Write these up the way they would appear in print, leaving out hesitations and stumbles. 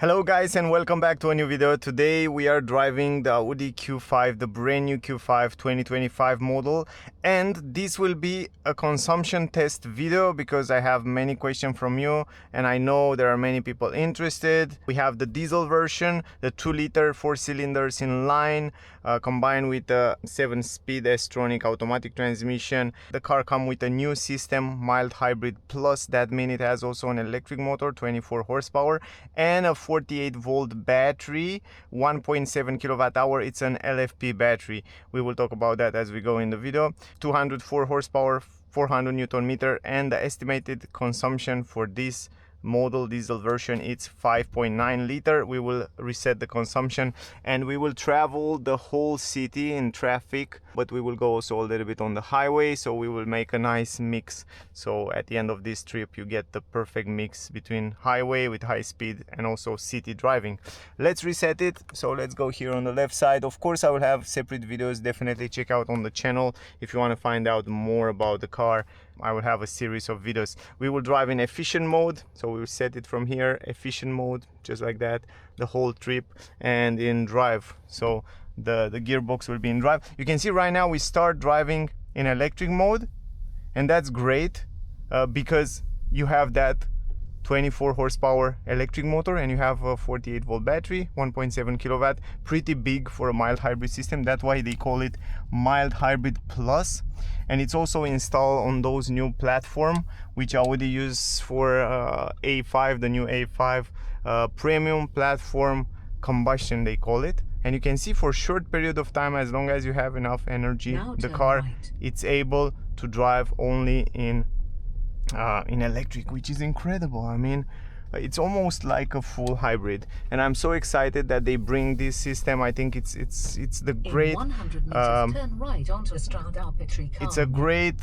Hello guys and welcome back to a new video. Today we are driving the Audi Q5, the brand new Q5 2025 model, and this will be a consumption test video because I have many questions from you and I know there are many people interested. We have the diesel version, the 2-liter 4 cylinders in line, combined with the 7-speed S-Tronic automatic transmission. The car comes with a new system, mild hybrid plus. That means it has also an electric motor, 24 horsepower, and a 48-volt battery, 1.7 kilowatt hour. It's an LFP battery. We will talk about that as we go in the video. 204 horsepower, 400 newton meter, and the estimated consumption for this model diesel version, it's 5.9 liter. We will reset the consumption and we will travel the whole city in traffic, but we will go also a little bit on the highway, so we will make a nice mix. So at the end of this trip you get the perfect mix between highway with high speed and also city driving. Let's reset it. So let's go here on the left side. Of course I will have separate videos, definitely check out on the channel if you want to find out more about the car. I will have a series of videos. We will drive in efficient mode, so we will set it from here, efficient mode, just like that, the whole trip, and in drive. So the gearbox will be in drive. You can see right now we start driving in electric mode, and that's great because you have that 24 horsepower electric motor and you have a 48-volt battery, 1.7 kilowatt, pretty big for a mild hybrid system. That's why they call it mild hybrid plus. And it's also installed on those new platform which Audi use for A5, the new A5 premium platform combustion they call it. And you can see for short period of time, as long as you have enough energy, the car it's able to drive only in electric, which is incredible. I mean, it's almost like a full hybrid, and I'm so excited that they bring this system. I think it's the great turn right onto it's a great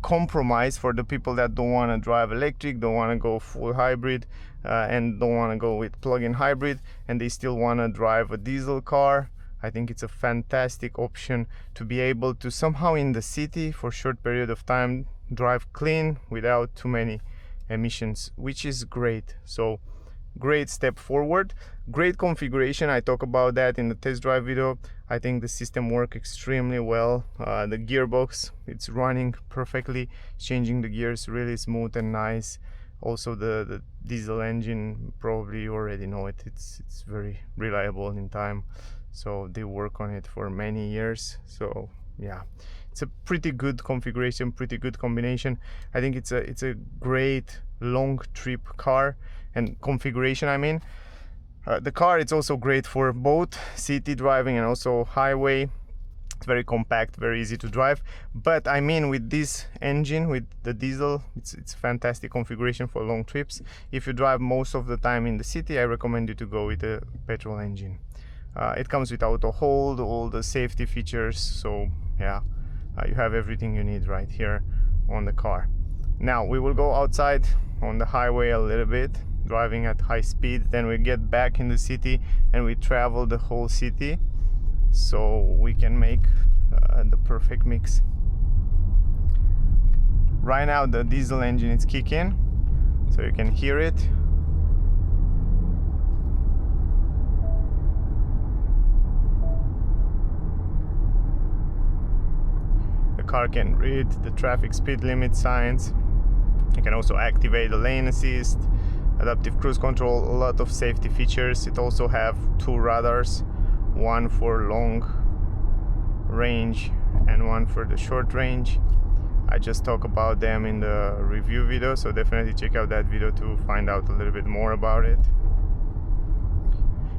compromise for the people that don't want to drive electric, don't want to go full hybrid, and don't want to go with plug-in hybrid, and they still want to drive a diesel car. I think it's a fantastic option to be able to somehow in the city for short period of time drive clean without too many emissions, which is great. So great step forward, great configuration. I talk about that in the test drive video. I think the system works extremely well. The gearbox, it's running perfectly, changing the gears really smooth and nice. Also the diesel engine, probably you already know it, it's very reliable in time, so they work on it for many years. So yeah, it's a pretty good configuration, pretty good combination. I think it's a great long trip car and configuration. I mean, the car, it's also great for both city driving and also highway. It's very compact, very easy to drive. But I mean, with this engine, with the diesel, it's fantastic configuration for long trips. If you drive most of the time in the city, I recommend you to go with a petrol engine. It comes with auto hold, all the safety features, so yeah, you have everything you need right here on the car. Now we will go outside on the highway a little bit, driving at high speed, then we get back in the city and we travel the whole city, so we can make the perfect mix. Right now the diesel engine is kicking, so you can hear it. The car can read the traffic speed limit signs. You can also activate the lane assist, adaptive cruise control, a lot of safety features. It also have 2 radars, one for long range and one for the short range. I just talk about them in the review video, so definitely check out that video to find out a little bit more about it.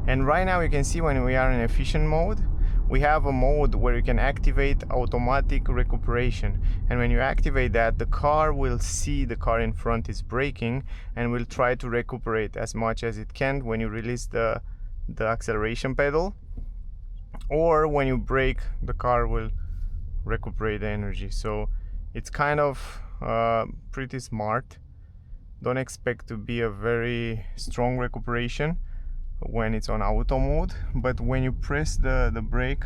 And right now you can see when we are in efficient mode, we have a mode where you can activate automatic recuperation, and when you activate that, the car will see the car in front is braking and will try to recuperate as much as it can when you release the acceleration pedal, or when you brake, the car will recuperate the energy. So it's kind of pretty smart. Don't expect to be a very strong recuperation when it's on auto mode, but when you press the brake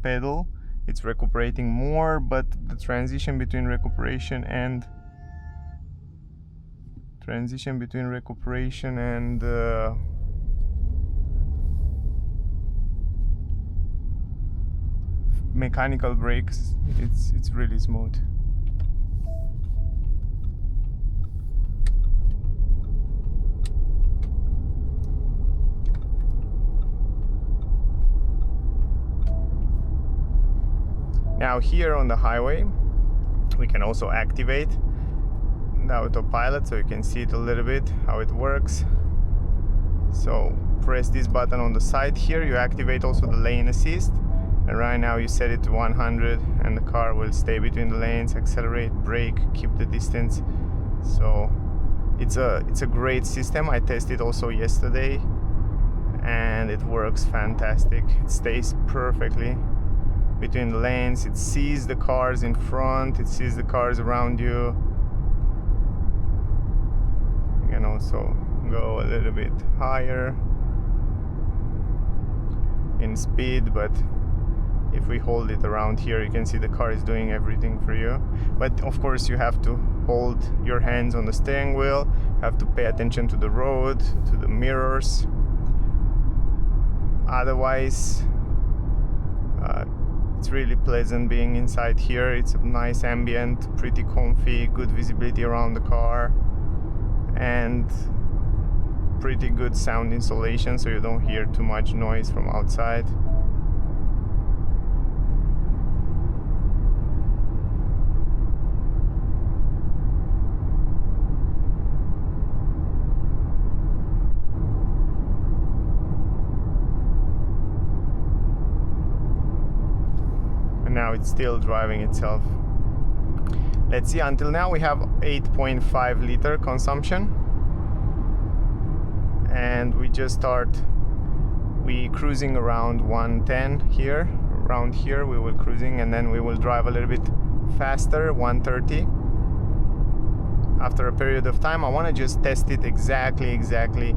pedal, it's recuperating more. But the transition between recuperation and mechanical brakes, it's really smooth. Now here on the highway, we can also activate the autopilot, so you can see it a little bit how it works. So press this button on the side here, you activate also the lane assist, and right now you set it to 100 and the car will stay between the lanes, accelerate, brake, keep the distance. So it's a great system. I tested also yesterday and it works fantastic. It stays perfectly between the lanes, it sees the cars in front, it sees the cars around you. You can also go a little bit higher in speed, but if we hold it around here, you can see the car is doing everything for you. But of course you have to hold your hands on the steering wheel, have to pay attention to the road, to the mirrors. Otherwise it's really pleasant being inside here. It's a nice ambient, pretty comfy, good visibility around the car, and pretty good sound insulation, so you don't hear too much noise from outside. Now it's still driving itself. Let's see, until now we have 8.5 liter consumption, and we cruising around 110 here. Around here we will cruising, and then we will drive a little bit faster, 130. After a period of time, I want to just test it exactly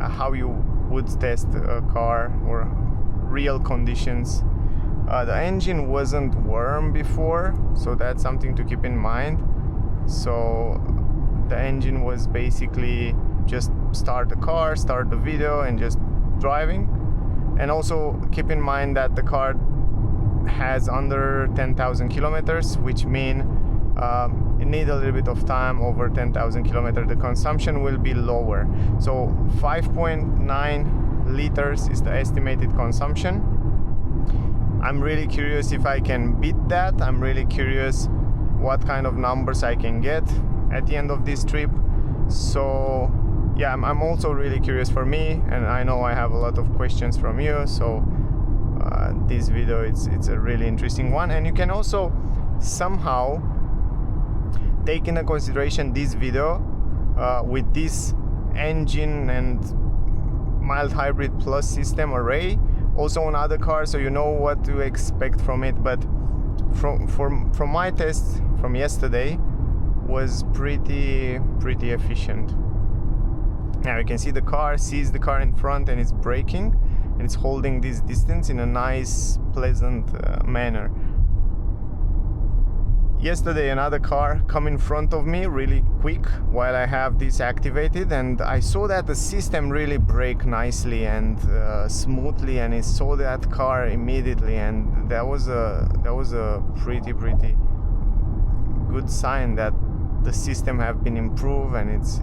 how you would test a car or real conditions. The engine wasn't warm before, so that's something to keep in mind. So the engine was basically just start the car, start the video, and just driving. And also keep in mind that the car has under 10,000 kilometers, which mean it needs a little bit of time. Over 10,000 kilometers the consumption will be lower. So 5.9 liters is the estimated consumption. I'm really curious if I can beat that. I'm really curious what kind of numbers I can get at the end of this trip. So yeah, I'm also really curious for me, and I know I have a lot of questions from you, so this video it's a really interesting one. And you can also somehow take into consideration this video with this engine and mild hybrid plus system array also on other cars, so you know what to expect from it. But from my test from yesterday was pretty efficient. Now you can see the car sees the car in front and it's braking, and it's holding this distance in a nice, pleasant manner. Yesterday another car come in front of me really quick while I have this activated, and I saw that the system really brake nicely and smoothly, and it saw that car immediately, and that was a pretty good sign that the system have been improved, and it's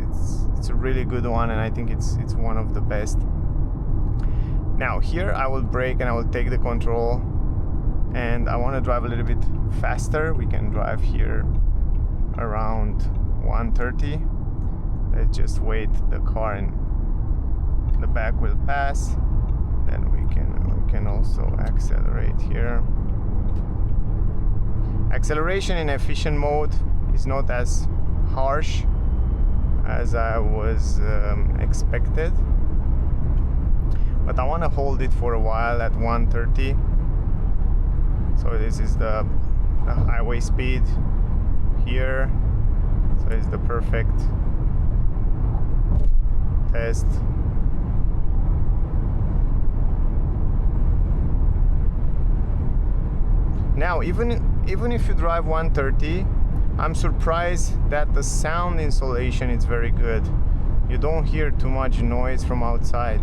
a really good one, and I think it's one of the best. Now here I will brake and I will take the control, and I want to drive a little bit faster. We can drive here around 130. Let's just wait, the car in the back will pass, then we can also accelerate here. Acceleration in efficient mode is not as harsh as I was expected, but I want to hold it for a while at 130. So this is the highway speed here, so it's the perfect test. Now even if you drive 130, I'm surprised that the sound insulation is very good. You don't hear too much noise from outside.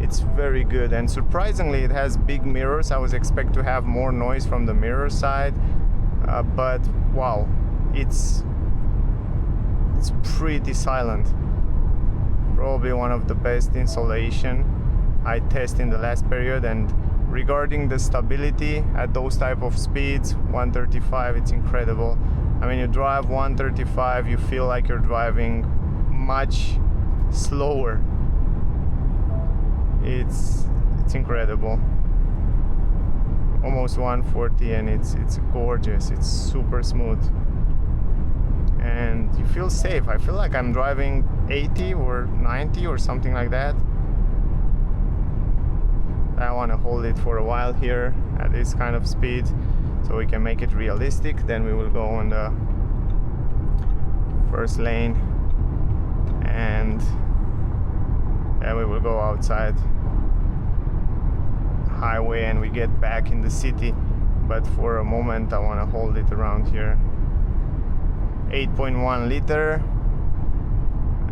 It's very good, and surprisingly it has big mirrors. I was expect to have more noise from the mirror side, but wow, it's pretty silent. Probably one of the best insulation I test in the last period. And regarding the stability at those type of speeds, 135, it's incredible. I mean, you drive 135, you feel like you're driving much slower. It's incredible. Almost 140, and it's gorgeous. It's super smooth, and you feel safe. I feel like I'm driving 80 or 90 or something like that. I want to hold it for a while here at this kind of speed so we can make it realistic. Then we will go on the first lane, and then we will go outside highway and we get back in the city. But for a moment I want to hold it around here. 8.1 liter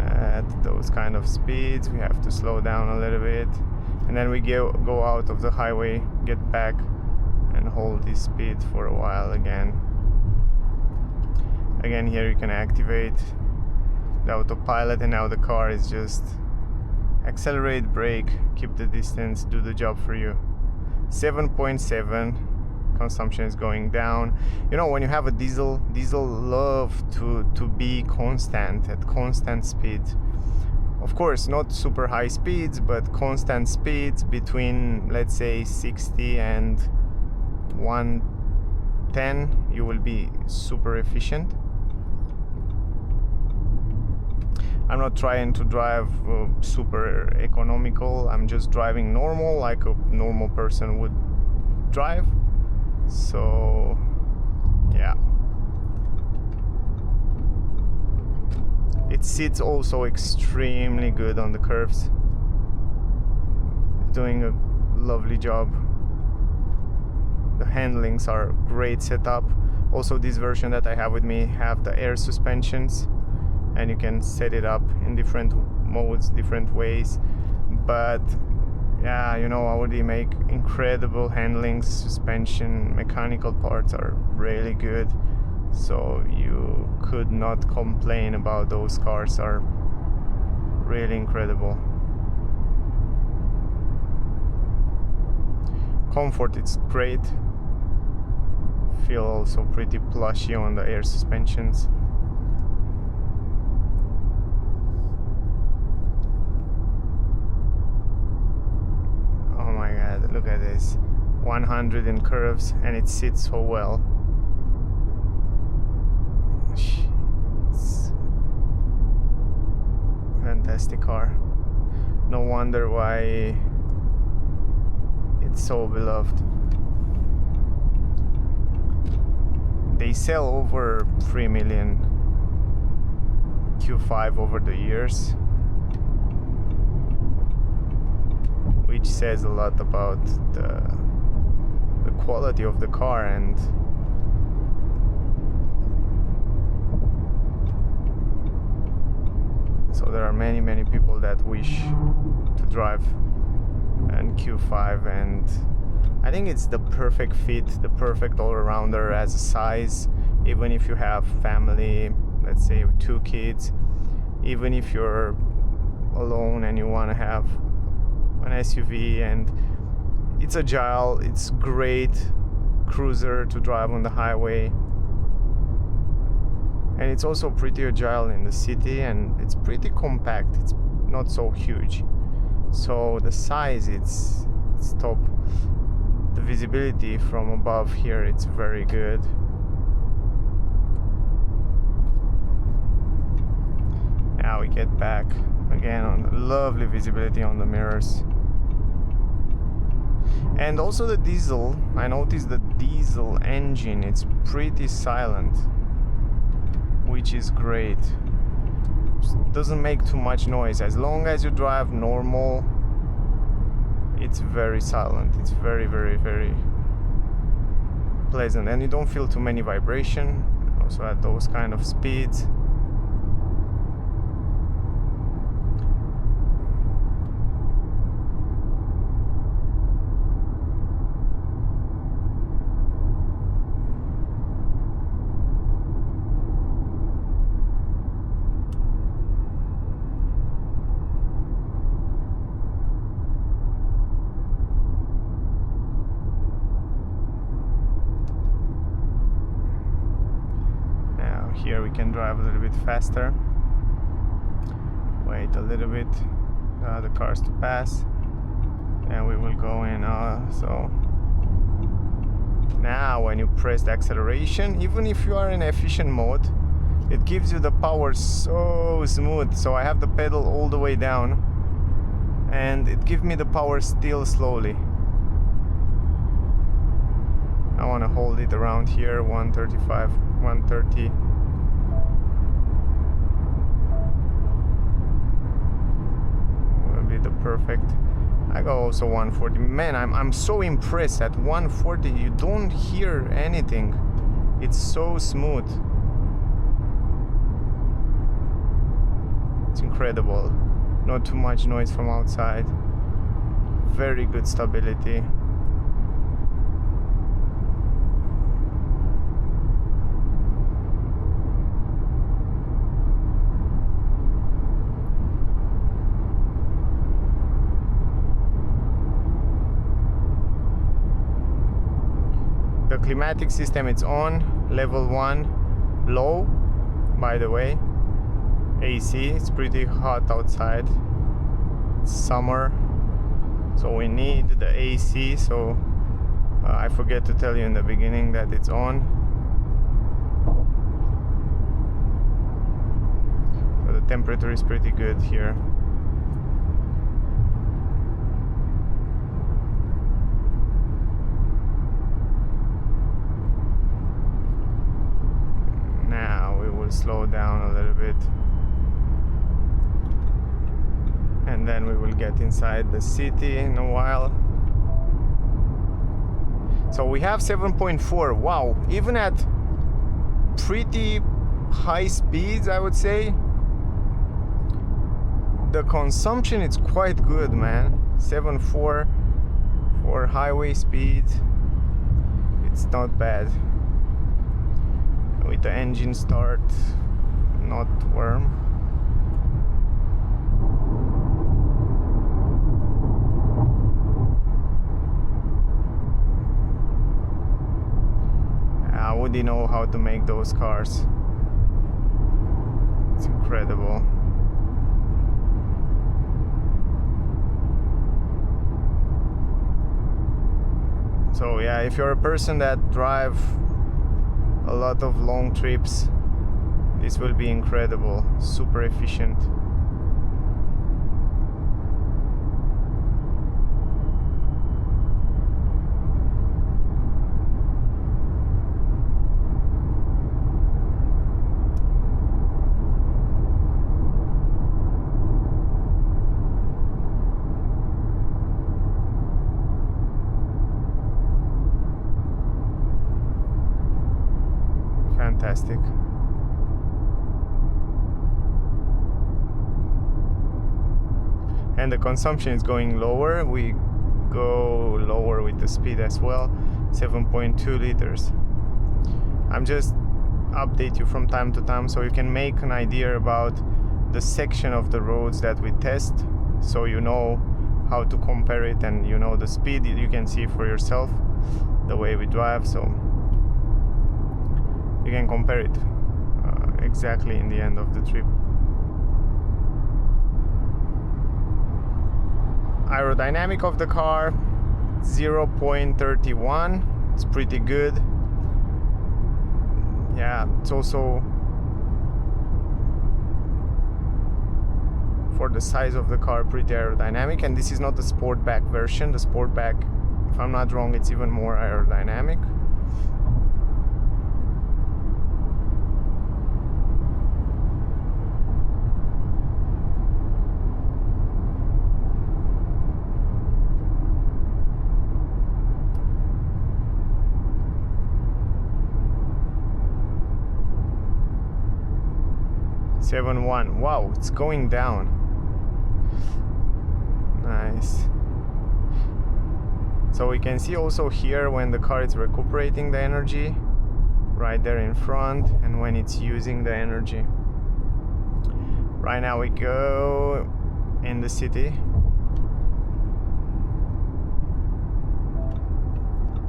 at those kind of speeds. We have to slow down a little bit, and then we go out of the highway, get back and hold this speed for a while again. Here you can activate the autopilot, and now the car is just accelerate, brake, keep the distance, do the job for you. 7.7 consumption is going down. You know, when you have a diesel love to be constant at constant speed. Of course, not super high speeds, but constant speeds between, let's say, 60 and 110, you will be super efficient. I'm not trying to drive super economical. I'm just driving normal, like a normal person would drive. So yeah, it sits also extremely good on the curves. Doing a lovely job. The handlings are great setup. Also, this version that I have with me have the air suspensions, and you can set it up in different modes, different ways. But yeah, you know, Audi make incredible handlings, suspension, mechanical parts are really good. So you could not complain about those cars, are really incredible. Comfort, it's great. Feel also pretty plushy on the air suspensions. Look at this, 100 in curves, and it sits so well. It's fantastic car. No wonder why it's so beloved. They sell over 3 million Q5 over the years, which says a lot about the quality of the car. And so there are many people that wish to drive an Q5, and I think it's the perfect fit, the perfect all-arounder as a size. Even if you have family, let's say 2 kids, even if you're alone and you want to have an SUV, and it's agile, it's great cruiser to drive on the highway, and it's also pretty agile in the city, and it's pretty compact, it's not so huge. So the size, it's top. The visibility from above here, it's very good. Now we get back again on the lovely visibility on the mirrors. And also the diesel, I noticed the diesel engine, it's pretty silent, which is great. Doesn't make too much noise. As long as you drive normal, it's very silent. It's very pleasant, and you don't feel too many vibration also at those kind of speeds. we can drive a little bit faster. Wait a little bit, the cars to pass, and we will go in. So now when you press the acceleration, even if you are in efficient mode, it gives you the power so smooth. So I have the pedal all the way down, and it gives me the power still slowly. I want to hold it around here, 135, 130. Will be the perfect. I go also 140. Man, I'm so impressed. At 140 you don't hear anything. It's so smooth. It's incredible. Not too much noise from outside. Very good stability. The climatic system, it's on level 1 low, by the way. AC, it's pretty hot outside. It's summer, so we need the AC. So I forget to tell you in the beginning that it's on. So the temperature is pretty good here. Slow down a little bit, and then we will get inside the city in a while. So we have 7.4. Wow, even at pretty high speeds, I would say the consumption is quite good, man. 7.4 for highway speed, it's not bad. With the engine start, not warm. Audi know how to make those cars. It's incredible. So yeah, if you're a person that drive a lot of long trips, this will be incredible. Super efficient. Fantastic. And the consumption is going lower. We go lower with the speed as well. 7.2 liters. I'm just update you from time to time so you can make an idea about the section of the roads that we test, so you know how to compare it, and you know the speed you can see for yourself the way we drive, so you can compare it exactly in the end of the trip. Aerodynamic of the car, 0.31. It's pretty good. Yeah, it's also for the size of the car pretty aerodynamic, and this is not the Sportback version. The Sportback, if I'm not wrong, it's even more aerodynamic. .71. Wow, it's going down. Nice. So we can see also here when the car is recuperating the energy, right there in front, and when it's using the energy. Right now we go in the city.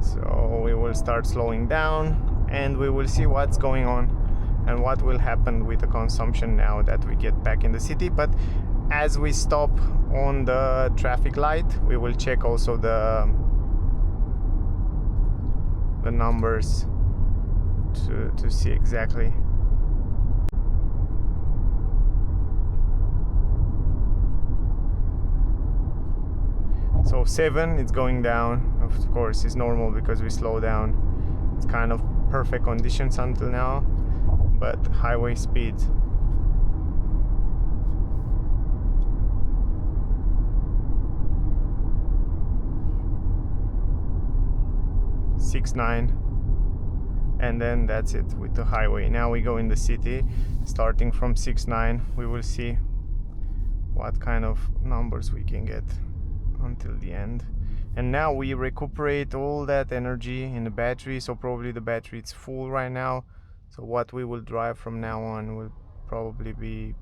So we will start slowing down and we will see what's going on and what will happen with the consumption now that we get back in the city. But as we stop on the traffic light, we will check also the numbers to see exactly. So 7, it's going down. Of course, it's normal because we slow down. It's kind of perfect conditions until now, but highway speed. .9, and then that's it with the highway. Now we go in the city, starting from 6.9. We will see what kind of numbers we can get until the end. And now we recuperate all that energy in the battery, so probably the battery is full right now. So what we will drive from now on will probably be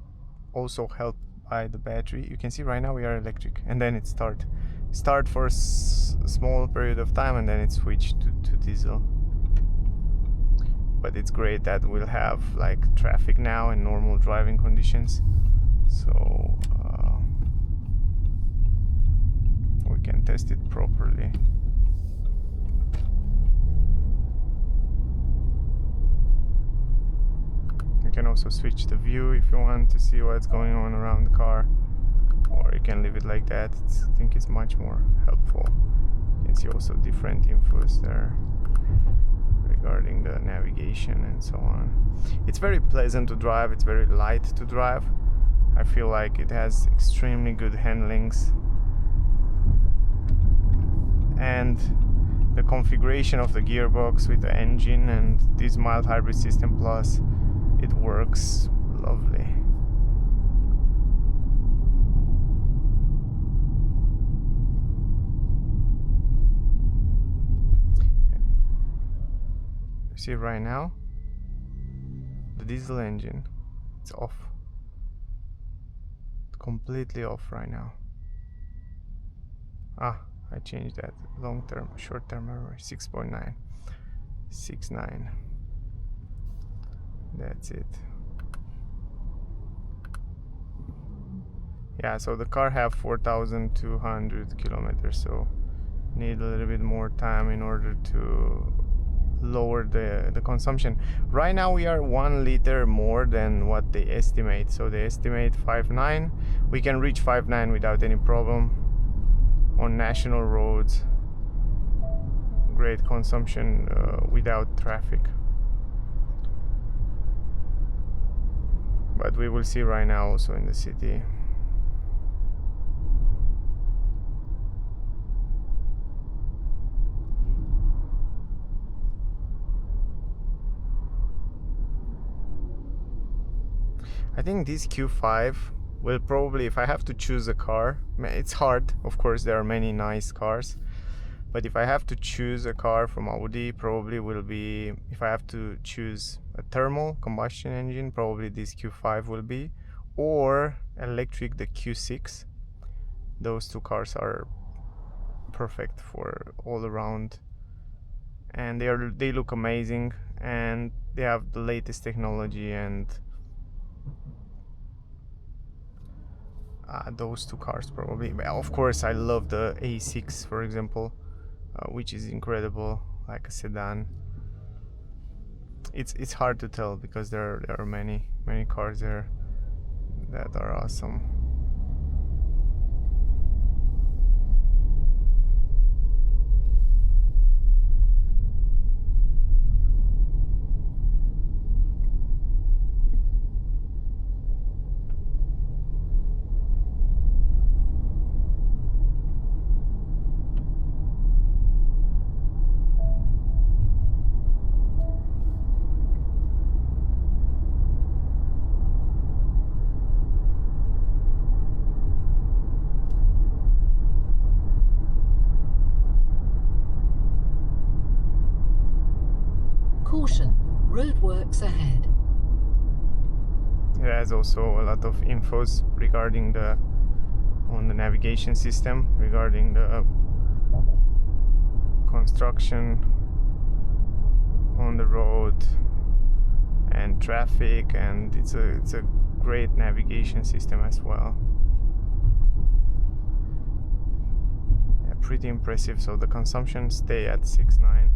also helped by the battery. You can see right now we are electric, and then it start for a small period of time, and then it switched to diesel. But it's great that we'll have like traffic now and normal driving conditions, so we can test it properly. You can also switch the view if you want to see what's going on around the car, or you can leave it like that. I think it's much more helpful. You can see also different infos there regarding the navigation and so on. It's very pleasant to drive, it's very light to drive. I feel like it has extremely good handlings, and the configuration of the gearbox with the engine and this mild hybrid system plus, it works lovely. You see right now the diesel engine, it's off, completely off right now. I changed that. Long term, short term memory, 6.9, 6.9. That's it. Yeah, so the car have 4,200 kilometers, so need a little bit more time in order to lower the consumption. Right now we are 1 liter more than what they estimate. So they estimate 5.9. We can reach 5.9 without any problem on national roads. Great consumption without traffic. But we will see right now also in the city. I think this Q5 will probably, if I have to choose a car, it's hard, of course there are many nice cars, but if I have to choose a car from Audi, probably will be, if I have to choose a thermal combustion engine, probably this Q5 will be, or electric, the Q6. Those two cars are perfect for all around, and they look amazing, and they have the latest technology, and those two cars probably. Of course, I love the A6, for example, which is incredible, like a sedan. It's hard to tell because there are many cars there that are awesome. Caution, roadworks ahead. It has also a lot of infos regarding on the navigation system, regarding the construction on the road and traffic, and it's a great navigation system as well. Yeah, pretty impressive. So the consumption stay at 6.9.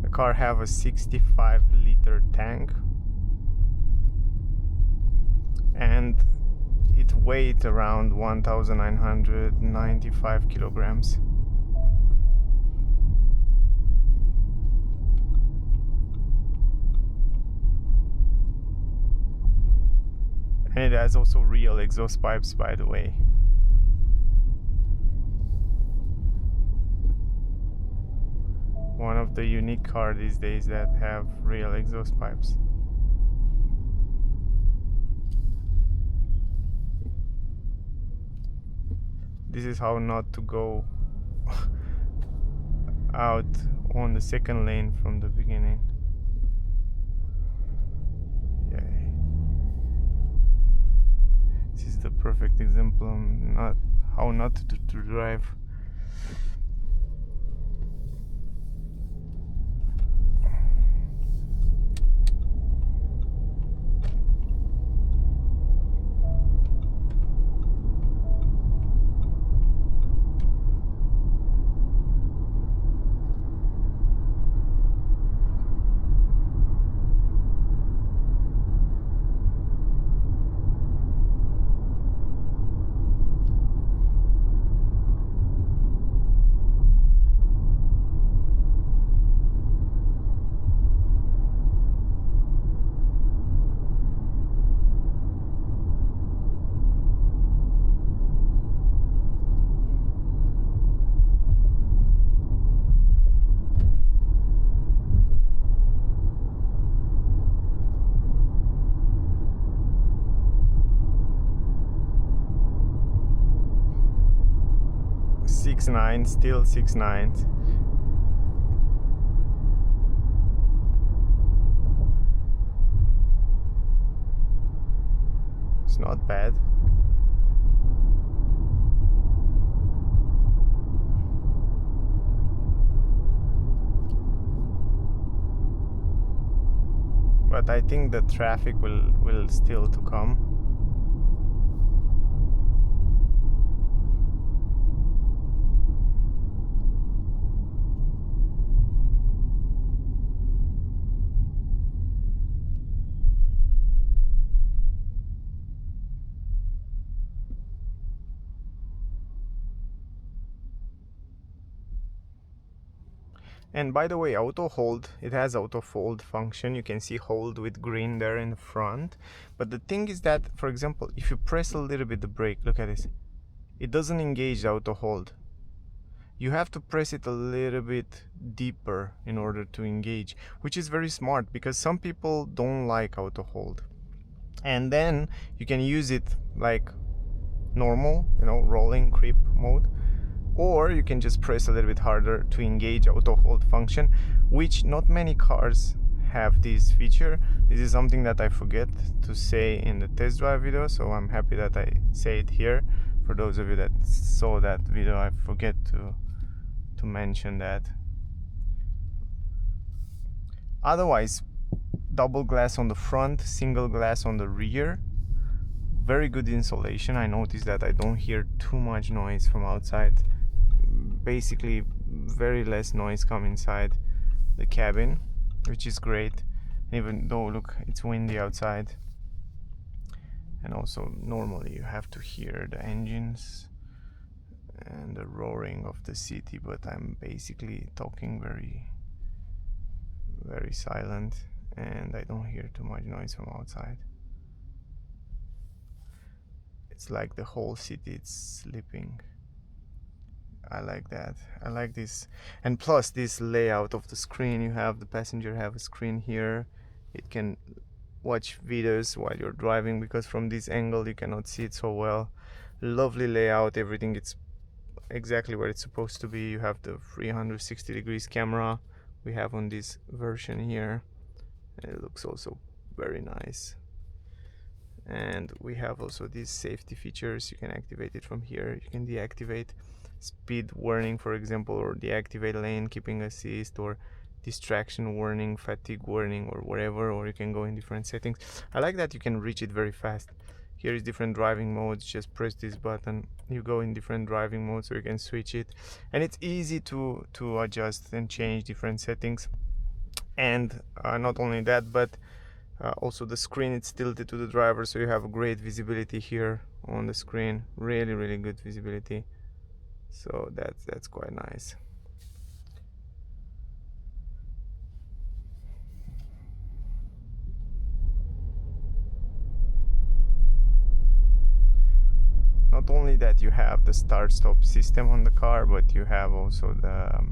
The car have a 65-liter tank, and it weighs around 1,995 kilograms. And it has also real exhaust pipes, by the way. One of the unique cars these days that have real exhaust pipes. This is how not to go out on the second lane from the beginning. Yeah. This is the perfect example of how not to drive. Still 6.9. It's not bad. But I think the traffic will still to come. And by the way, auto hold, it has auto fold function. You can see hold with green there in the front. But the thing is that, for example, if you press a little bit the brake, look at this, it doesn't engage the auto hold. You have to press it a little bit deeper in order to engage, which is very smart because some people don't like auto hold. And then you can use it like normal, rolling creep mode. Or you can just press a little bit harder to engage auto hold function, which not many cars have this feature. This is something that I forget to say in the test drive video, so I'm happy that I say it here. For those of you that saw that video, I forget to mention that. Otherwise, double glass on the front, single glass on the rear. Very good insulation. I noticed that I don't hear too much noise from outside. Basically very less noise come inside the cabin, which is great, even though look, it's windy outside. And also normally you have to hear the engines and the roaring of the city, but I'm basically talking very silent and I don't hear too much noise from outside. It's like the whole city is sleeping. I like that. I like this. And plus this layout of the screen, you have the passenger have a screen here. It can watch videos while you're driving because from this angle you cannot see it so well. Lovely layout, everything it's exactly where it's supposed to be. You have the 360 degrees camera we have on this version here. And it looks also very nice. And we have also these safety features. You can activate it from here. You can deactivate speed warning, for example, or deactivate lane keeping assist, or distraction warning, fatigue warning, or whatever. Or you can go in different settings. I like that you can reach it very fast. Here is different driving modes. Just press this button, you go in different driving modes, so you can switch it, and it's easy to adjust and change different settings. And not only that, but also the screen is tilted to the driver, so you have great visibility here on the screen. Really good visibility, so that's quite nice. Not only that, you have the start-stop system on the car, but you have also the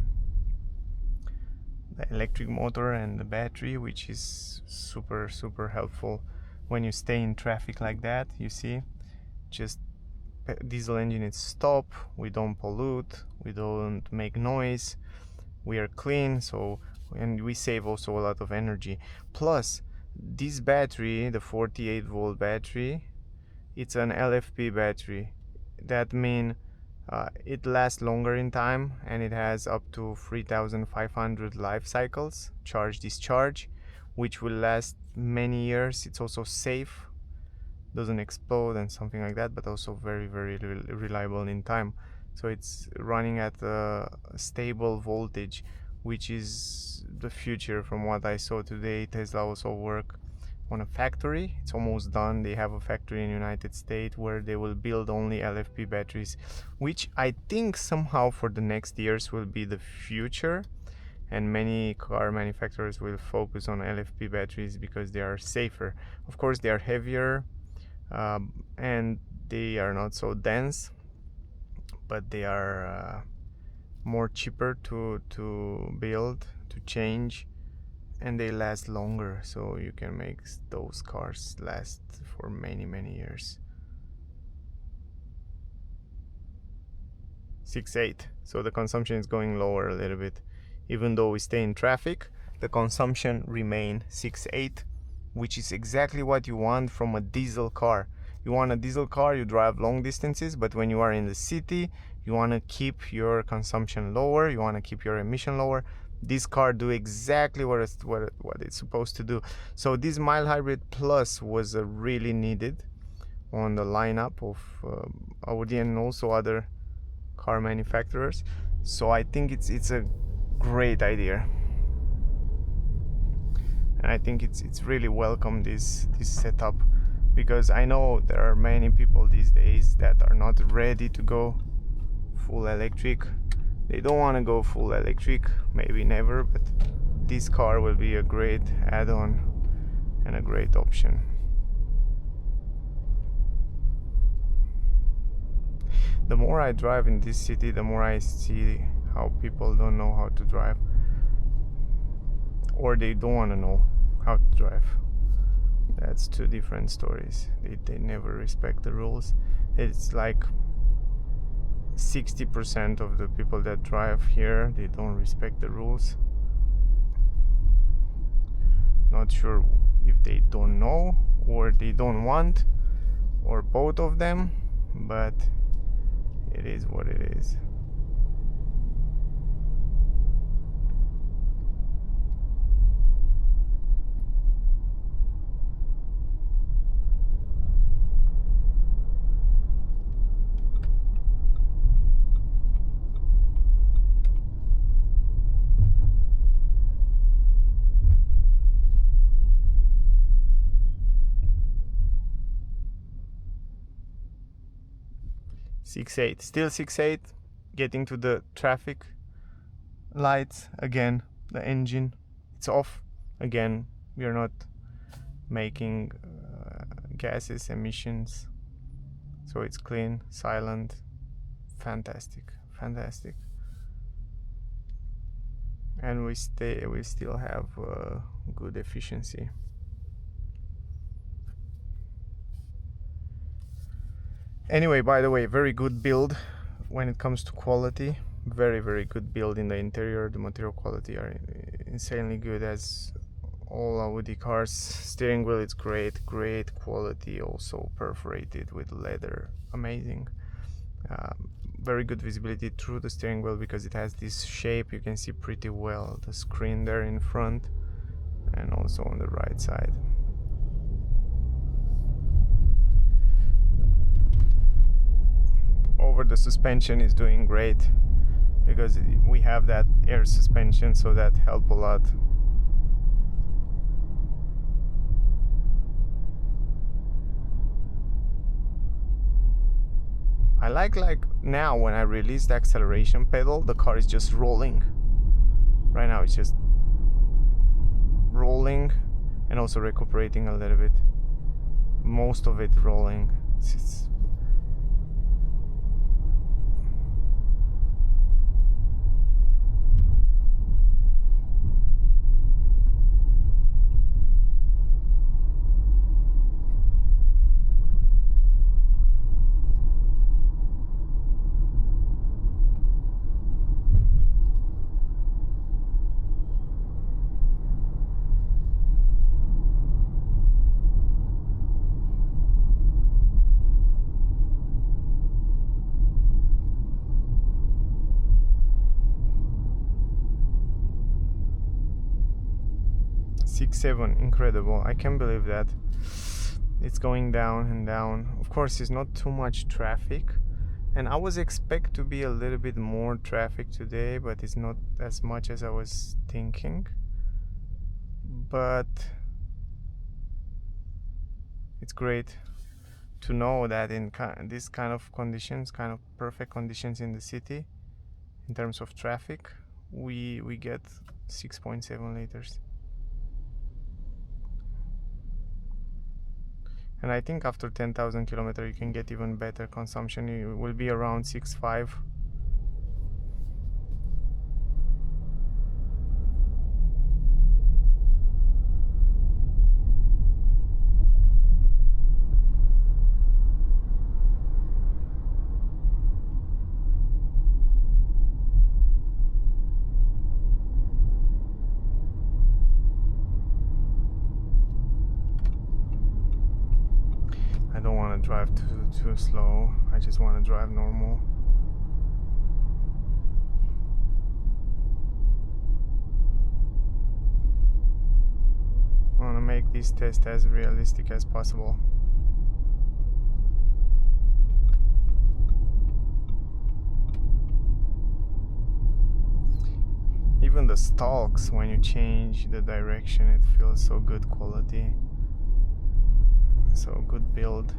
electric motor and the battery, which is super helpful when you stay in traffic like that. You see, just diesel engine is stop, we don't pollute, we don't make noise, we are clean, so, and we save also a lot of energy. Plus this battery, the 48-volt battery, it's an LFP battery. That means it lasts longer in time, and it has up to 3,500 life cycles, charge discharge, which will last many years. It's also safe, doesn't explode and something like that, but also very reliable in time. So it's running at a stable voltage, which is the future. From what I saw today, Tesla also work on a factory. It's almost done. They have a factory in United States where they will build only LFP batteries, which I think somehow for the next years will be the future, and many car manufacturers will focus on LFP batteries because they are safer. Of course, they are heavier, and they are not so dense, but they are more cheaper to build, to change, and they last longer, so you can make those cars last for many years. 6.8, so the consumption is going lower a little bit. Even though we stay in traffic, the consumption remain 6.8, which is exactly what you want from a diesel car. You want a diesel car, you drive long distances, but when you are in the city, you want to keep your consumption lower, you want to keep your emission lower. This car do exactly what it's supposed to do. So this mild hybrid plus was really needed on the lineup of Audi and also other car manufacturers. So I think it's a great idea, and I think it's really welcome, this setup, because I know there are many people these days that are not ready to go full electric. They don't want to go full electric, maybe never, but this car will be a great add-on and a great option. The more I drive in this city, the more I see how people don't know how to drive, or they don't want to know how to drive. That's two different stories. They never respect the rules. It's like 60% of the people that drive here, they don't respect the rules. Not sure if they don't know or they don't want, or both of them, but it is what it is. Still 6.8, getting to the traffic lights again. The engine, it's off again. We are not making gases, emissions, so it's clean, silent, fantastic, and we still have good efficiency. Anyway, by the way, very good build when it comes to quality. Very good build in the interior. The material quality are insanely good, as all Audi cars. Steering wheel is great quality, also perforated with leather, amazing. Very good visibility through the steering wheel because it has this shape. You can see pretty well the screen there in front and also on the right side. Over the suspension is doing great because we have that air suspension, so that helps a lot. I like now when I release the acceleration pedal, the car is just rolling. Right now it's just rolling and also recuperating a little bit. Most of it rolling. It's 6.7, incredible. I can't believe that. It's going down and down. Of course, it's not too much traffic, and I was expect to be a little bit more traffic today, but it's not as much as I was thinking. But it's great to know that in this kind of conditions, kind of perfect conditions in the city, in terms of traffic, we get 6.7 liters. And I think after 10,000 kilometers you can get even better consumption. It will be around 6.5. I don't want to drive too slow. I just want to drive normal. I want to make this test as realistic as possible. Even the stalks, when you change the direction, it feels so good quality. So good build.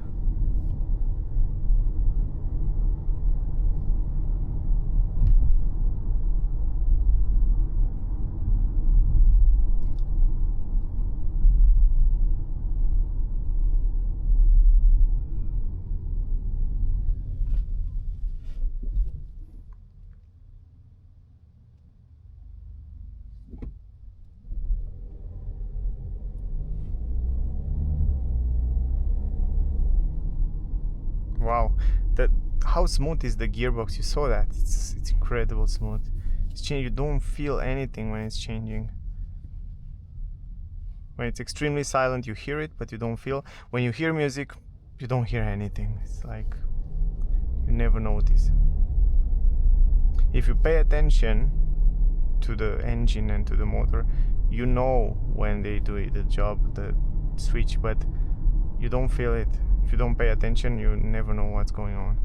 Wow, how smooth is the gearbox? You saw that? It's incredible smooth. It's changing. You don't feel anything when it's changing. When it's extremely silent, you hear it, but you don't feel. When you hear music, you don't hear anything. It's like you never notice. If you pay attention to the engine and to the motor, you know when they do the job, the switch, but you don't feel it. If you don't pay attention, you never know what's going on.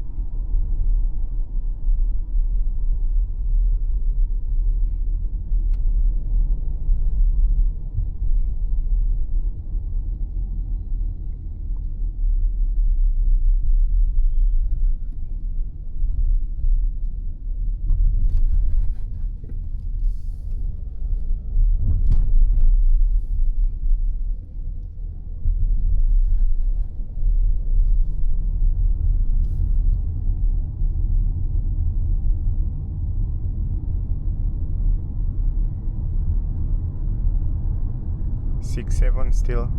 Six, 7 still.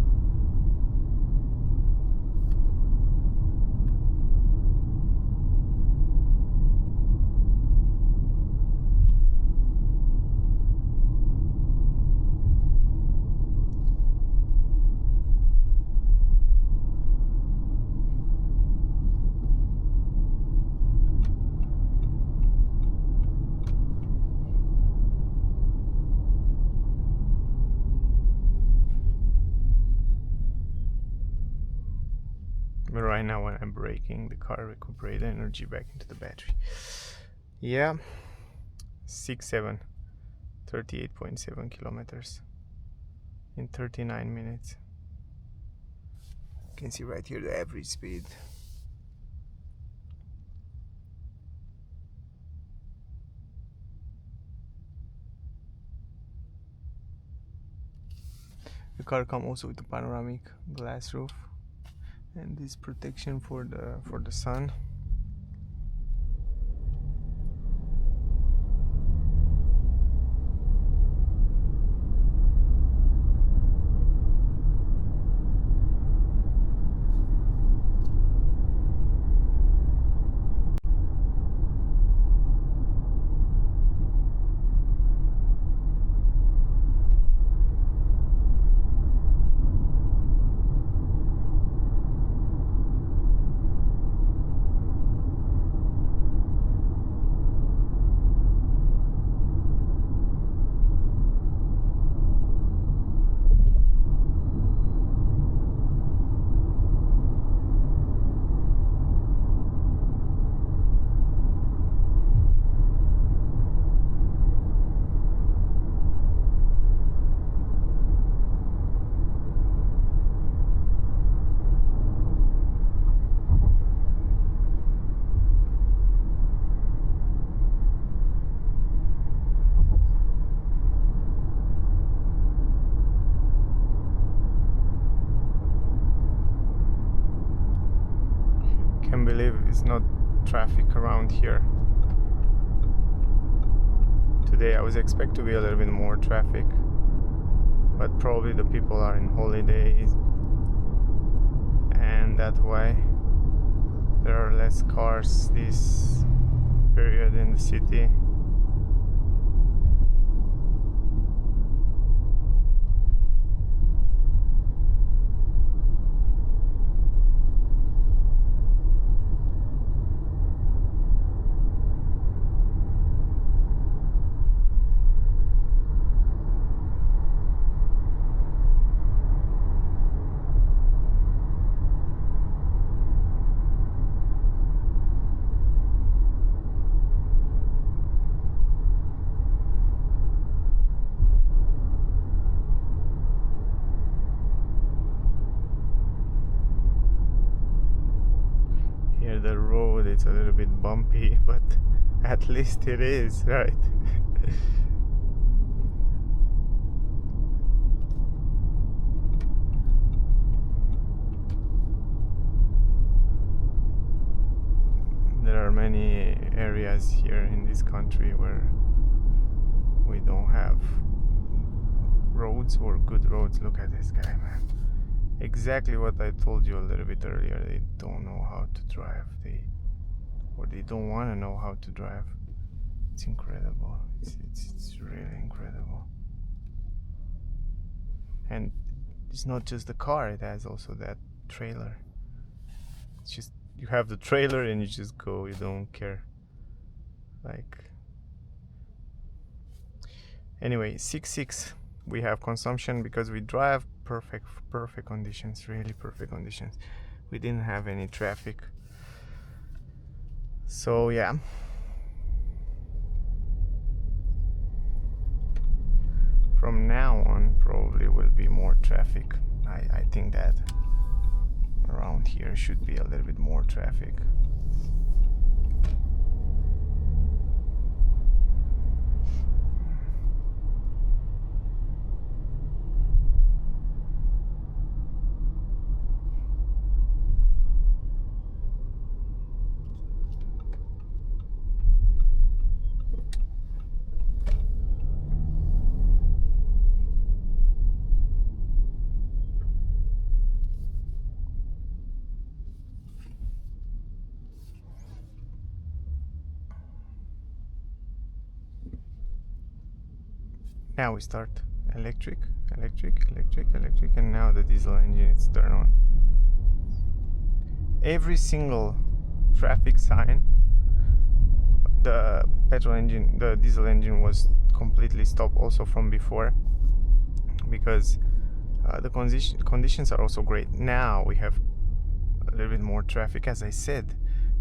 right now when I'm braking, the car recuperates energy back into the battery. Yeah, 38.7 kilometers in 39 minutes. You can see right here the average speed. The car comes also with a panoramic glass roof and this protection for the sun. Can't believe it's not traffic around here. Today I was expecting to be a little bit more traffic, but probably the people are in holidays and that's why there are less cars this period in the city. The road, it's a little bit bumpy, but at least it is, right? There are many areas here in this country where we don't have roads or good roads. Look at this guy, man. Exactly what I told you a little bit earlier. They don't know how to drive. They don't want to know how to drive. It's incredible. It's really incredible. And it's not just the car. It has also that trailer. It's just you have the trailer and you just go. You don't care. Like. Anyway, 6.6. We have consumption because we drive perfect conditions, really perfect conditions. We didn't have any traffic, so yeah. From now on probably will be more traffic. I think that around here should be a little bit more traffic. Now we start electric, and now the diesel engine is turned on. Every single traffic sign, the diesel engine was completely stopped also from before, because the conditions are also great. Now we have little bit more traffic, as I said,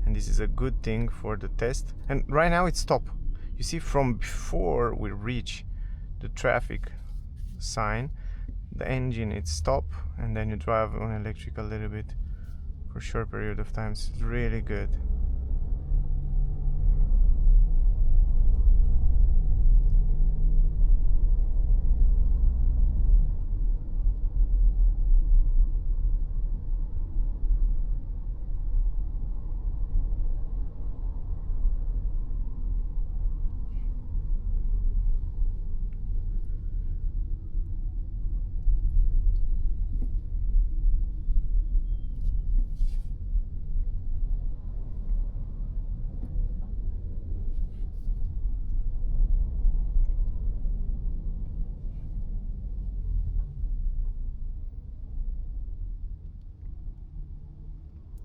and this is a good thing for the test. And right now it's stop. You see, from before we reach the traffic sign, the engine it's stop, and then you drive on electric a little bit for a short period of time. It's really good.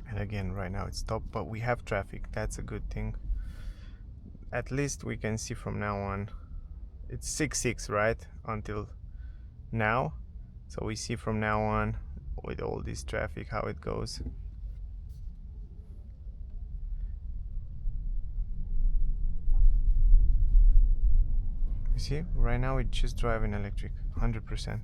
And again, right now it's stopped, but we have traffic. That's a good thing. At least we can see from now on. It's 6-6, right? Until now. So we see from now on, with all this traffic, how it goes. You see, right now it's just driving electric, 100%.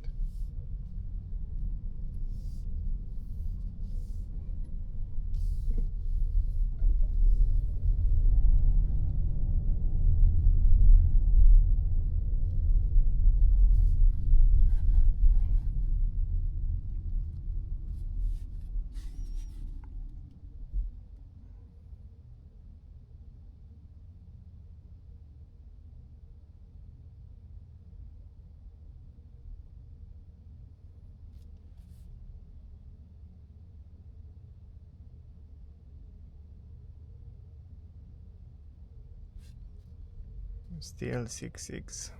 Still 6-6.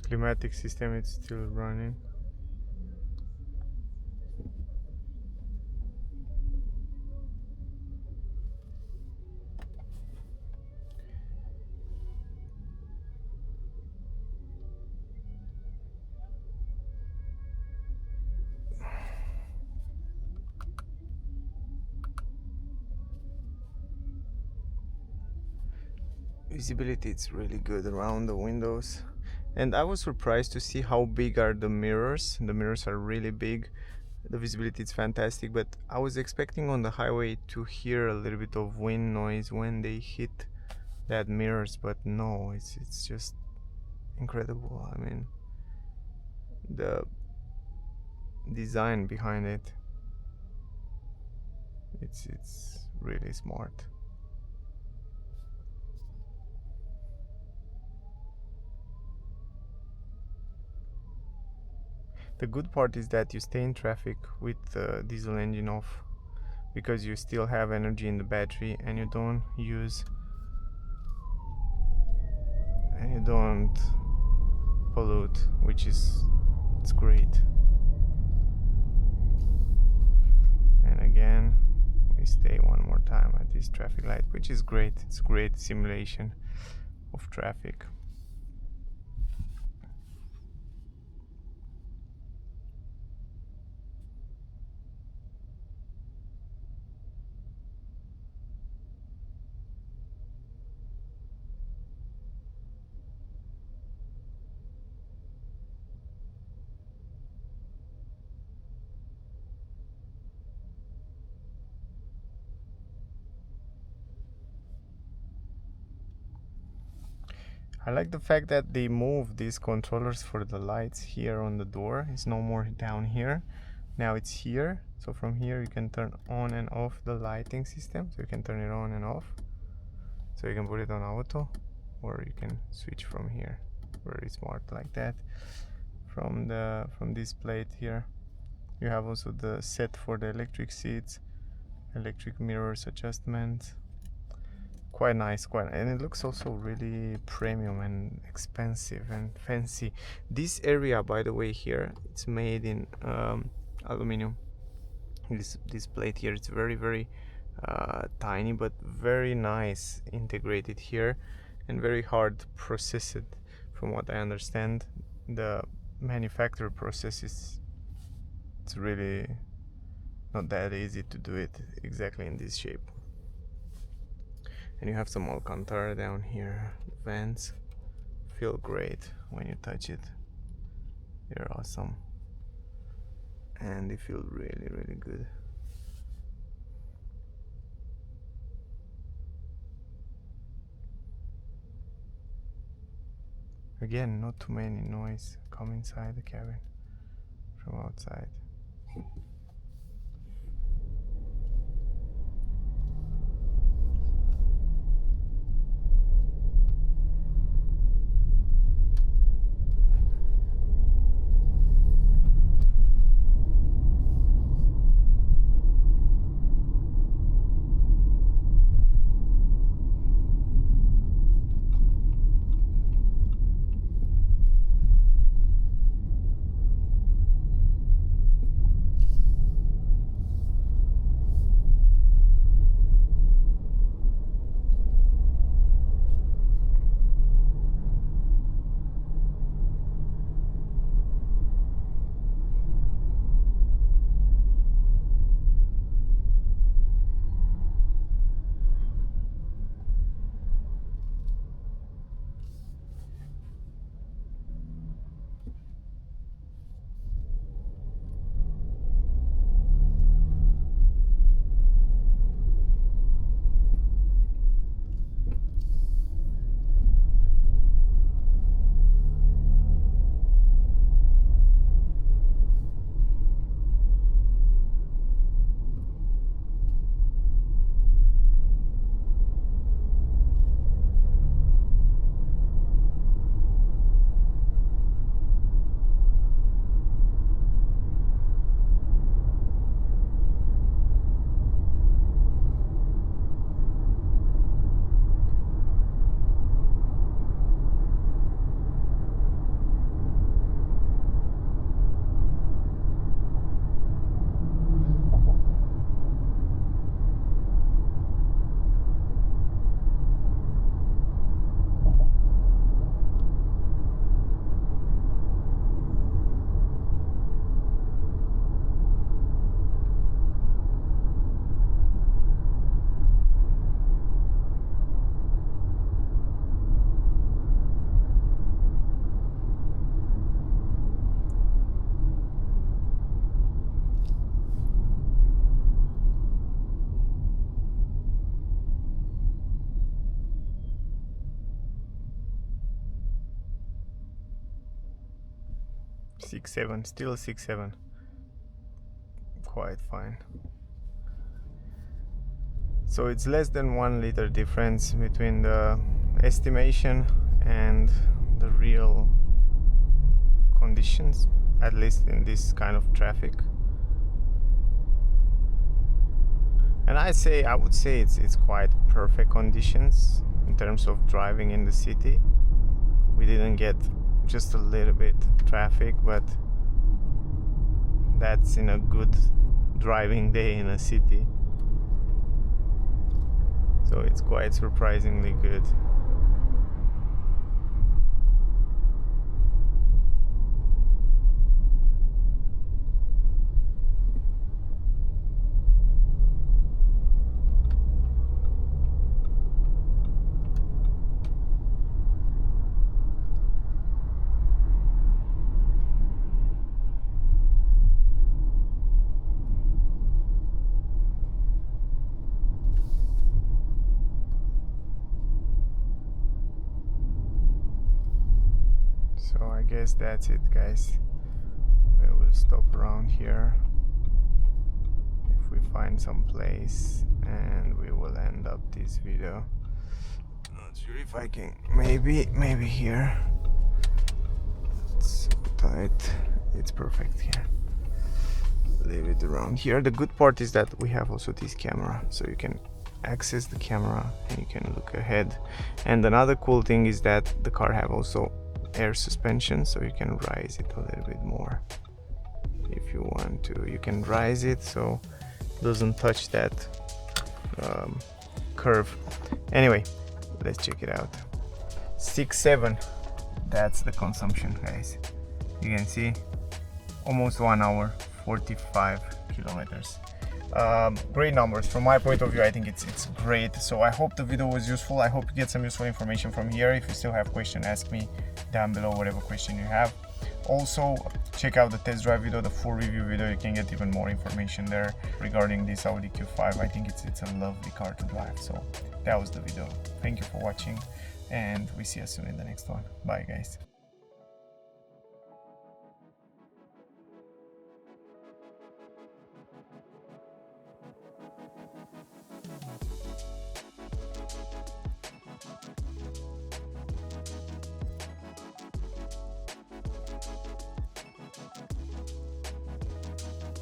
Climatic system is still running. Visibility is really good around the windows, and I was surprised to see how big are the mirrors. The mirrors are really big. The visibility is fantastic, but I was expecting on the highway to hear a little bit of wind noise when they hit that mirrors, but no, it's just incredible. I mean, the design behind it, it's really smart. The good part is that you stay in traffic with the diesel engine off, because you still have energy in the battery and you don't pollute, which is, it's great. And again, we stay one more time at this traffic light, which is great. It's great simulation of traffic. I like the fact that they move these controllers for the lights here on the door. It's no more down here. Now it's here. So from here you can turn on and off the lighting system. So you can turn it on and off. So you can put it on auto, or you can switch from here. Very smart like that. From this plate here, you have also the set for the electric seats, electric mirrors adjustment. Quite nice, and it looks also really premium and expensive and fancy. This area, by the way, here, it's made in aluminum. This plate here, it's very tiny but very nice integrated here, and very hard to process it. From what I understand, the manufacturer process is, it's really not that easy to do it exactly in this shape. And you have some Alcantara down here. Vents feel great when you touch it. They're awesome, and they feel really good. Again, not too many noise come inside the cabin from outside. Six seven, still 6.7, quite fine. So it's less than 1 liter difference between the estimation and the real conditions, at least in this kind of traffic. And I would say it's quite perfect conditions in terms of driving in the city. We didn't get just a little bit traffic, but that's in a good driving day in a city. So it's quite surprisingly good. So I guess that's it, guys. We will stop around here if we find some place, and we will end up this video. Not sure if I can. Maybe here. It's so tight. It's perfect here. Leave it around here. The good part is that we have also this camera, so you can access the camera and you can look ahead. And another cool thing is that the car have also air suspension, so you can rise it a little bit more if you want to. You can rise it so it doesn't touch that curve. Anyway, let's check it out. 6.7, that's the consumption, guys. You can see almost 1 hour, 45 kilometers. Great numbers from my point of view. I think it's great. So I hope the video was useful. I hope you get some useful information from here. If you still have questions, ask me down below, whatever question you have. Also, check out the test drive video, the full review video. You can get even more information there regarding this Audi Q5. I think it's a lovely car to drive. So that was the video. Thank you for watching, and we see you soon in the next one. Bye, guys.